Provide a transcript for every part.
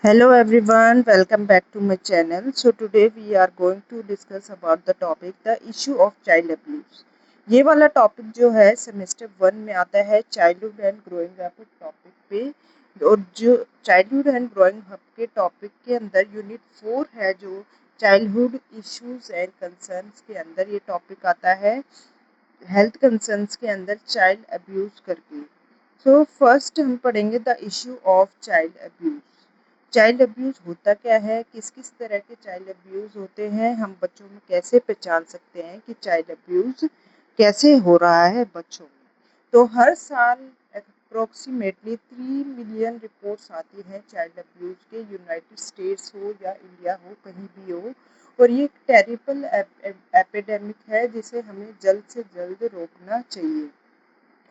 Hello everyone, welcome back to my channel. So today we are going to discuss about the topic the issue of child abuse. ये वाला topic जो है semester 1 में आता है childhood and growing up topic पे। और जो चाइल्डहुड एंड ग्रोइंग अप के टॉपिक के अंदर यूनिट 4 है जो चाइल्डहुड इश्यूज एंड कंसर्न्स के अंदर ये टॉपिक आता है हेल्थ कंसर्न्स के अंदर चाइल्ड अब्यूज करके। सो फर्स्ट हम पढ़ेंगे the issue of child abuse. Child abuse होता क्या है, किस किस तरह के चाइल्ड अब्यूज़ होते हैं, हम बच्चों में कैसे पहचान सकते हैं कि चाइल्ड अब्यूज़ कैसे हो रहा है बच्चों में। तो हर साल अप्रोक्सीमेटली 3 मिलियन रिपोर्ट्स आती हैं चाइल्ड अब्यूज़ के, यूनाइटेड स्टेट्स हो या इंडिया हो, कहीं भी हो। और ये एक टेरिबल एपिडेमिक है जिसे हमें जल्द से जल्द रोकना चाहिए।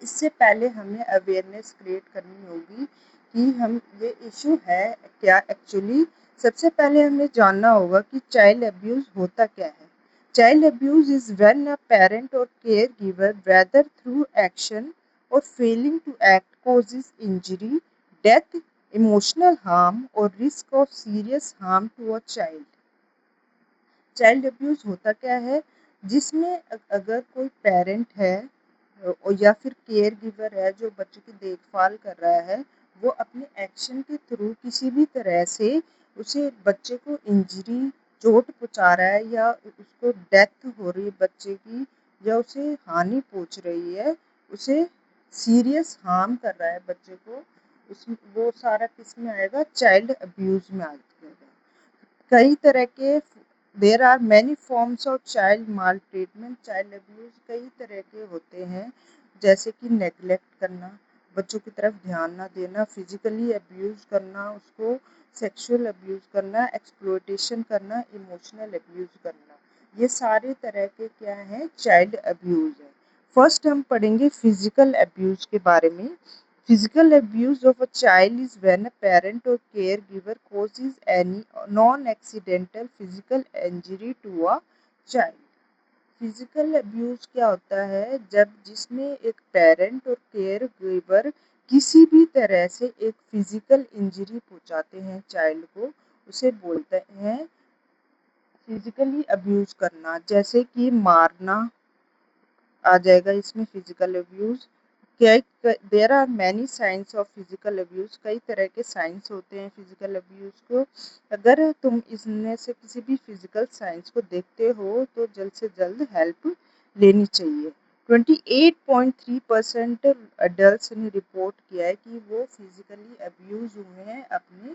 इससे पहले हमें अवेयरनेस क्रिएट करनी होगी कि हम ये इशू है क्या एक्चुअली। सबसे पहले हमें जानना होगा कि चाइल्ड अब्यूज़ होता क्या है। Child abuse is when a parent or caregiver whether through action or failing to act causes injury, death, emotional harm or risk of serious harm to a child. Child abuse होता क्या है, जिसमें अगर कोई parent है या फिर care giver है जो बच्चे की देखभाल कर रहा है, वो अपने एक्शन के थ्रू किसी भी तरह से उसे बच्चे को इंजरी चोट पहुंचा रहा है या उसको डेथ हो रही है बच्चे की, या उसे हानि पहुंच रही है, उसे सीरियस हार्म कर रहा है बच्चे को, उस वो सारा किस में आएगा, चाइल्ड अब्यूज़ में आ जाएगा। कई तरह के there are many forms of child maltreatment. Child abuse कई तरह के होते हैं, जैसे कि नेगलेक्ट करना, बच्चों की तरफ ध्यान ना देना, फिजिकली अब्यूज़ करना, उसको सेक्सुअल अब्यूज़ करना, एक्सप्लॉयटेशन करना, इमोशनल अब्यूज़ करना, ये सारे तरह के क्या हैं, चाइल्ड अब्यूज़ है। फर्स्ट हम पढ़ेंगे फिजिकल अब्यूज़ के बारे में। Physical abuse of a child is when a parent or caregiver causes any non-accidental physical injury to a child. Physical abuse क्या होता है, जब जिसमें एक पेरेंट और केयर गिवर किसी भी तरह से एक फिजिकल इंजरी पहुंचाते हैं चाइल्ड को, उसे बोलते हैं फिजिकली अब्यूज़ करना। जैसे कि मारना आ जाएगा इसमें physical abuse. There are many signs of physical abuse, कई तरह के साइंस होते हैं फिजिकल अब्यूज़ को। अगर तुम इसमें से किसी भी फिजिकल साइंस को देखते हो तो जल्द से जल्द हेल्प लेनी चाहिए। 28.3% अडल्ट ने रिपोर्ट किया है कि वो फिजिकली अब्यूज़ हुए हैं अपने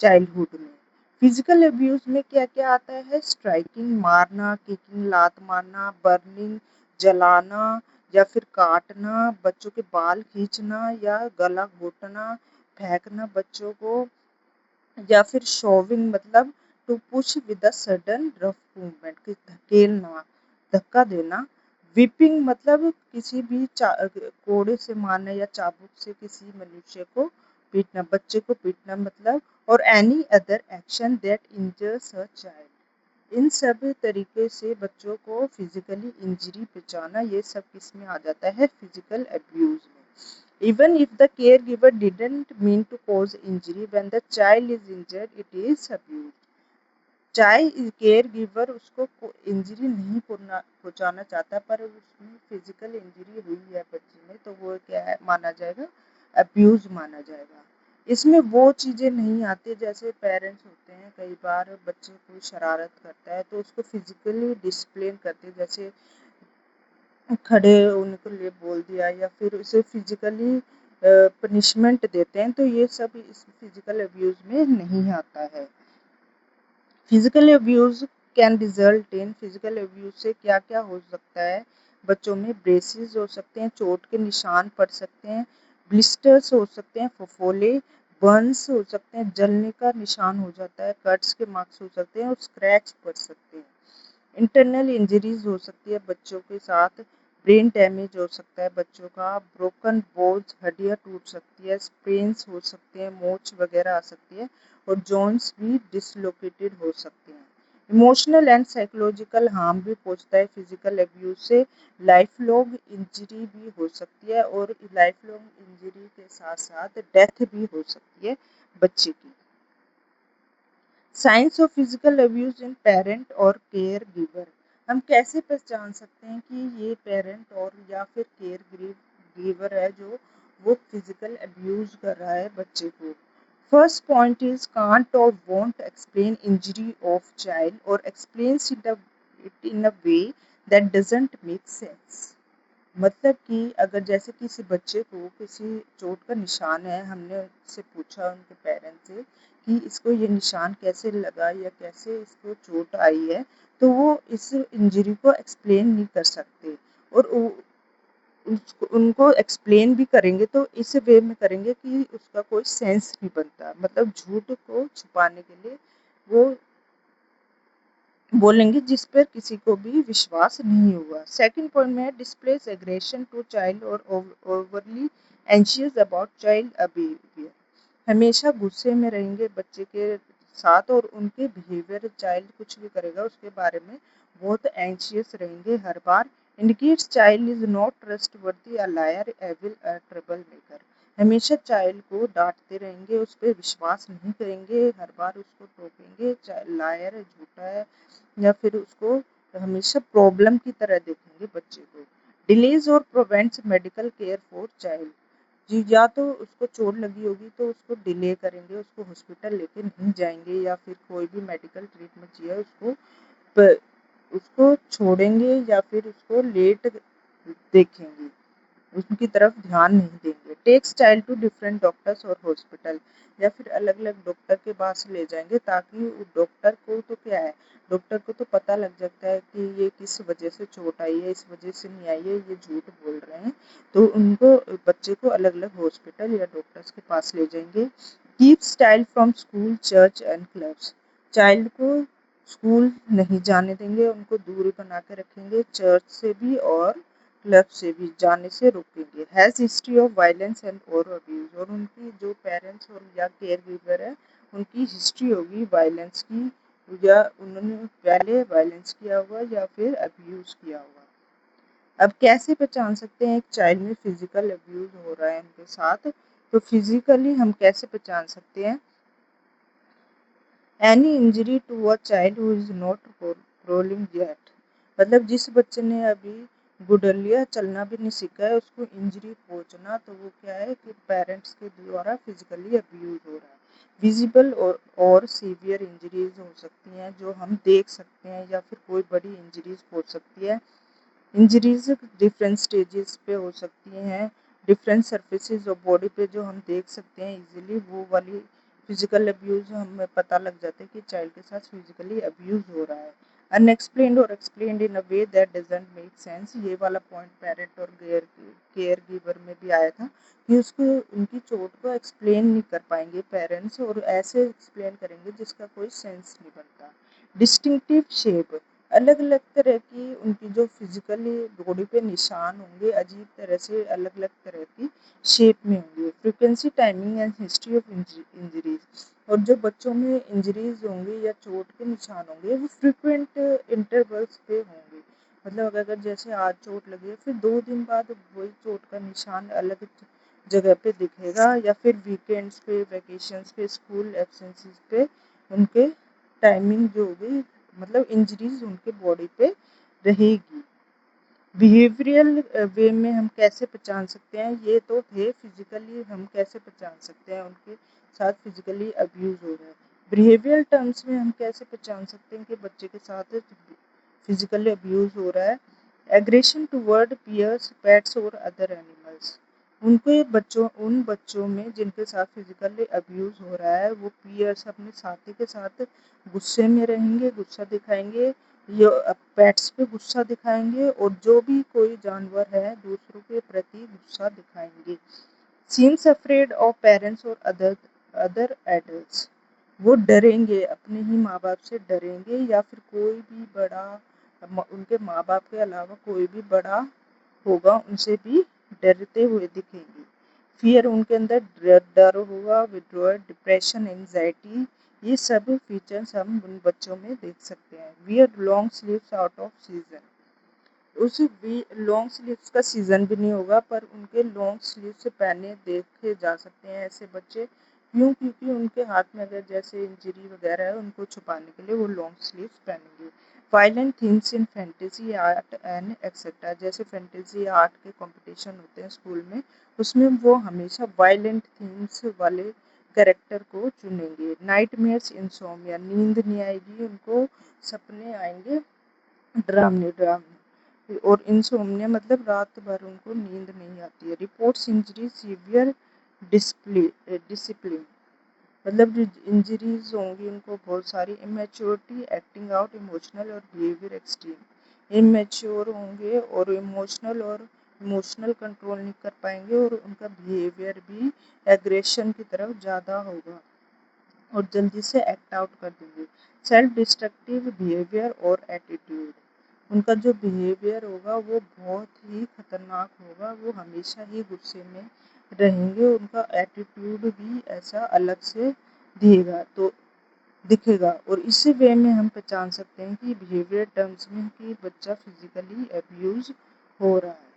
चाइल्डहुड में। फिजिकल अब्यूज़ में क्या क्या आता है, स्ट्राइकिंग, मारना, किकिंग, लात मारना, बर्निंग, जलाना या फिर काटना, बच्चों के बाल खींचना या गला घोटना, फेंकना बच्चों को, या फिर शोविंग मतलब to push with a sudden rough movement, धकेलना, धक्का देना। विपिंग मतलब किसी भी कोड़े से मारना या चाबुक से किसी मनुष्य को पीटना, बच्चे को पीटना मतलब, or any other action that injures a child. इन सब तरीके से बच्चों को फिजिकली इंजरी पहुंचाना, ये सब किस में आ जाता है, फिजिकल अब्यूज में। Even if the caregiver didn't mean to cause injury, when the child is injured it is abuse. चाहे केयर गिवर उसको इंजरी नहीं पहुंचाना चाहता, पर उसमें फिजिकल इंजरी हुई है बच्चे में, तो वो क्या है, माना जाएगा, अब्यूज माना जाएगा। इसमें वो चीज़ें नहीं आती, जैसे पेरेंट्स होते हैं कई बार बच्चे कोई शरारत करता है तो उसको फिजिकली डिसिप्लिन करते हैं, जैसे खड़े उनको लिए बोल दिया या फिर उसे फिजिकली पनिशमेंट देते हैं, तो ये सब इस फिजिकल अब्यूज में नहीं आता है। Physical abuse can result in, physical abuse से क्या क्या हो सकता है, बच्चों में ब्रेसेस हो सकते हैं, चोट के निशान पड़ सकते हैं, ब्लिस्टर्स हो सकते हैं, फफोले, बर्न्स हो सकते हैं, जलने का निशान हो जाता है, कट्स के मार्क्स हो सकते हैं और स्क्रैच पड़ सकते हैं। इंटरनल इंजरीज हो सकती है बच्चों के साथ, ब्रेन डैमेज हो सकता है बच्चों का, ब्रोकन बोन्स, हड्डियाँ टूट सकती है, स्प्रेन्स हो सकते हैं, मोच वगैरह आ सकती है, और जॉइंट्स भी डिसलोकेटेड हो सकते हैं। इमोशनल एंड साइकोलॉजिकल हार्म भी पहुंचता है फिजिकल अब्यूज से, लाइफ लॉन्ग इंजरी भी हो सकती है, और लाइफ लॉन्ग इंजरी के साथ साथ डेथ भी हो सकती है बच्चे की। Science of physical abuse in parent or care giver. हम कैसे पहचान सकते हैं कि ये पेरेंट और या फिर केयर गिवर है जो वो फिजिकल अब्यूज कर रहा है बच्चे को। First point is can't or won't explain injury of child or explains it in a way that doesn't make sense. मतलब कि अगर जैसे किसी बच्चे को किसी चोट का निशान है, हमने उससे पूछा उनके पेरेंट्स से कि इसको ये निशान कैसे लगा या कैसे इसको चोट आई है, तो वो इस इंजरी को एक्सप्लेन नहीं कर सकते। और उनको एक्सप्लेन भी करेंगे तो इस वे में करेंगे कि उसका कोई सेंस नहीं बनता, मतलब झूठ को छुपाने के लिए वो बोलेंगे जिस पर किसी को भी विश्वास नहीं हुआ। सेकंड पॉइंट में डिस्प्लेस एग्रेशन टू चाइल्ड और overly anxious about child behaviour. हमेशा गुस्से में रहेंगे बच्चे के साथ और उनके बिहेवियर, चाइल्ड कुछ भी करेगा उसके बारे में बहुत एंशियस रहेंगे हर बार। Indicates child is not trustworthy, a liar, evil, a troublemaker. हमेशा चाइल्ड को डांटते रहेंगे, उस पर विश्वास नहीं करेंगे, हर बार उसको टोकेंगे, लायर है, झूठा है, या फिर उसको हमेशा प्रॉब्लम की तरह देखेंगे बच्चे को। Delays or prevents medical care for child. जी, या तो उसको चोट लगी होगी तो उसको डिले करेंगे, उसको हॉस्पिटल लेके नहीं जाएंगे, या फिर कोई भी मेडिकल ट्रीटमेंट चाहिए उसको छोड़ेंगे या फिर उसको लेट देखेंगे, उनकी तरफ ध्यान नहीं देंगे। Takes child to different doctors और हॉस्पिटल, या फिर अलग अलग डॉक्टर के पास ले जाएंगे ताकि डॉक्टर को तो क्या है, डॉक्टर को तो पता लग जाता है कि ये किस वजह से चोट आई है, इस वजह से नहीं आई है, ये झूठ बोल रहे हैं, तो उनको बच्चे को अलग अलग हॉस्पिटल या डॉक्टर्स के पास ले जाएंगे। Keep child from school, church and clubs. Child को स्कूल नहीं जाने देंगे, उनको दूर बना के रखेंगे, चर्च से भी और क्लब से भी जाने से रोकेंगे। Has history of violence and और अब्यूज, और उनकी जो पेरेंट्स और या केयर गिवर है उनकी हिस्ट्री होगी वायलेंस की, या उन्होंने पहले वायलेंस किया हुआ या फिर अब्यूज किया हुआ। अब कैसे पहचान सकते हैं एक चाइल्ड में फिजिकल अब्यूज हो रहा है उनके साथ, तो फिजिकली हम कैसे पहचान सकते हैं। Any injury to a child who is not crawling yet, मतलब जिस बच्चे ने अभी गुडलिया चलना भी नहीं सीखा है उसको इंजरी पहुंचना, तो वो क्या है कि पेरेंट्स के द्वारा फिजिकली अब्यूज हो रहा है। विजिबल और सीवियर इंजरीज हो सकती हैं जो हम देख सकते हैं, या फिर कोई बड़ी इंजरीज हो सकती है। इंजरीज डिफरेंट स्टेजेस पे हो सकती हैं, डिफरेंट सरफेसेस और बॉडी पे जो हम देख सकते हैं इजीली, वो वाली फिजिकल अब्यूज हमें पता लग जाता है कि चाइल्ड के साथ फिजिकली अब्यूज हो रहा है। अनएक्सप्लेन्ड और explained in a way that doesn't make sense, ये वाला point parent or care giver में भी आया था कि उसको उनकी चोट को एक्सप्लेन नहीं कर पाएंगे पेरेंट्स, और ऐसे एक्सप्लेन करेंगे जिसका कोई सेंस नहीं बनता। डिस्टिंक्टिव शेप, अलग अलग तरह की उनकी जो फिजिकली बॉडी पे निशान होंगे, अजीब तरह से अलग अलग तरह की शेप में होंगे। Frequency, timing and history of injuries, और जो बच्चों में इंजरीज होंगे या चोट के निशान होंगे वो फ्रीक्वेंट इंटरवल्स पे होंगे, मतलब अगर जैसे आज चोट लगी है फिर 2 दिन बाद वही चोट का निशान अलग जगह पे दिखेगा, या फिर वीकेंड्स पे, वेकेशंस पे, स्कूल एब्सेंसेस पे उनके टाइमिंग जो होगी, मतलब इंजरीज उनके बॉडी पे रहेगी। बिहेवियरल वे में हम कैसे पहचान सकते हैं, ये तो थे फिजिकली हम कैसे पहचान सकते हैं उनके साथ फिजिकली अब्यूज हो रहा है। बिहेवियर टर्म्स में हम कैसे पहचान सकते हैं कि बच्चे के साथ फिजिकली अब्यूज हो रहा है। एग्रेशन टुवर्ड पियर्स, पेट्स और अदर एनिमल्स, उन बच्चों में जिनके साथ फिजिकली अब्यूज हो रहा है वो पियर्स अपने साथी के साथ गुस्से में रहेंगे, गुस्सा दिखाएंगे, ये पेट्स पे गुस्सा दिखाएंगे, और जो भी कोई जानवर है दूसरों के प्रति गुस्सा दिखाएंगे। सीम्स अफ्रेड ऑफ पेरेंट्स और अदर एडल्ट्स, वो डरेंगे, अपने ही माँ बाप से डरेंगे, या फिर कोई भी बड़ा उनके माँ बाप के अलावा कोई भी बड़ा होगा उनसे भी डरते हुए दिखेंगे। फियर, उनके अंदर डर होगा, विड्रॉल, डिप्रेशन, एंजाइटी, ये सब फीचर्स हम उन बच्चों में देख सकते हैं। Wear long sleeves out off season, उस लॉन्ग स्लीव्स का सीजन भी नहीं होगा पर उनके लॉन्ग स्लीव से पहने देखे जा सकते हैं ऐसे बच्चे क्यों? क्योंकि उनके हाथ में अगर जैसे इंजरी वगैरह है, उनको छुपाने के लिए वो लॉन्ग स्लीव्स पहनेंगे। Violent themes in fantasy art and etcetera, जैसे फैंटेसी आर्ट के कंपटीशन होते हैं स्कूल में, उसमें वो हमेशा वायलेंट थीम्स वाले कैरेक्टर को चुनेंगे। नाइटमेयर्स इंसोम्निया, नींद नहीं आएगी उनको, सपने आएंगे डरावने डरावने। और इंसोम्निया मतलब रात भर उनको नींद नहीं आती है। रिपोर्ट्स इंजरी सीवियर डिसिप्लिन, मतलब जो इंजरीज होंगी उनको बहुत सारी। इमेच्योरिटी एक्टिंग आउट इमोशनल और बिहेवियर एक्सट्रीम, इमेच्योर होंगे और इमोशनल कंट्रोल नहीं कर पाएंगे, और उनका बिहेवियर भी एग्रेशन की तरफ ज़्यादा होगा और जल्दी से एक्ट आउट कर देंगे। सेल्फ डिस्ट्रक्टिव बिहेवियर और एटीट्यूड, उनका जो बिहेवियर होगा वो बहुत ही खतरनाक होगा, वो हमेशा ही गुस्से में रहेंगे, उनका एटीट्यूड भी ऐसा अलग से दिखेगा। और इसी वे में हम पहचान सकते हैं कि बिहेवियर टर्म्स में कि बच्चा फिजिकली अब्यूज हो रहा है।